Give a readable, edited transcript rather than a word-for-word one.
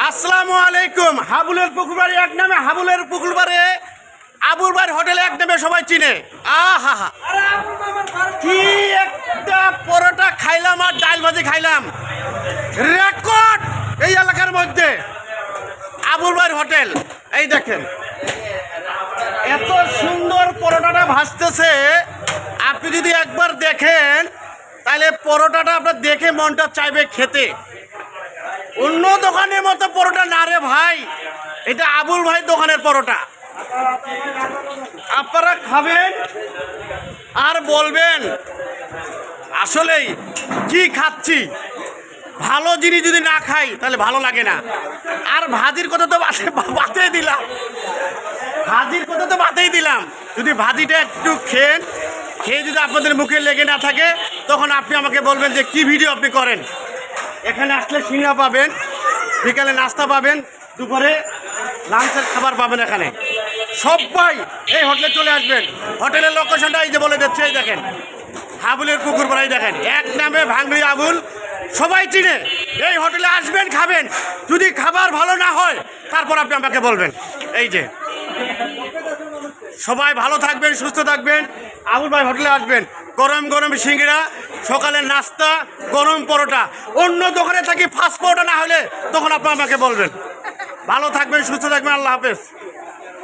আসসালামু আলাইকুম। হাবুলের পুকুরবাড়ি এক নামে, হাবুলের পুকুরবাড়ি আবুল ভাই হোটেল এক নামে সবাই চিনে। আহা হা, কি একটা পরোটা খাইলাম আর ডাল ভাজি খাইলাম, রেকর্ড এই এলাকার মধ্যে। আবুল ভাই হোটেল, এই দেখেন এত সুন্দর পরোটাটা ভাজতেছে। আপনি যদি একবার দেখেন তাহলে পরোটাটা আপনার দেখে মনটা চাইবে খেতে। অন্য দোকানের মতো পরোটা না রে ভাই, এটা আবুল ভাই দোকানের পরোটা। আপনারা খাবেন আর বলবেন আসলেই কি খাচ্ছি। ভালো জিনিস যদি না খাই তাহলে ভালো লাগে না। আর ভাজির কথা তো বাতেই দিলাম, ভাজির কথা তো বাতেই দিলাম। যদি ভাজিটা একটু খেয়ে যদি আপনাদের মুখে লেগে না থাকে তখন আপনি আমাকে বলবেন যে কি ভিডিও আপনি করেন। এখানে আসলে সিঙ্গা পাবেন, বিকালে নাস্তা পাবেন, দুপুরে লাঞ্চের খাবার পাবেন। এখানে সবাই এই হোটেলে চলে আসবেন। হোটেলের লোকেশনটা এই যে বলে দিচ্ছে, এই দেখেন হাবুলের পুকুর পাড়ায়, দেখেন এক নামে ভাঙ্গড়ি আবুল, সবাই চিনে। এই হোটেলে আসবেন, খাবেন, যদি খাবার ভালো না হয় তারপর আপনি আমাকে বলবেন। এই যে সবাই ভালো থাকবেন, সুস্থ থাকবেন। আবুল ভাই হোটেলে আসবেন, গরম গরম সিঙ্গড়া, সকালের নাস্তা, গরম পরোটা। অন্য দোকানে থাকি ফাস্ট পরোটা না হলে তখন আপনি আমাকে বলবেন। ভালো থাকবেন, সুস্থ থাকবেন, আল্লাহ হাফেজ।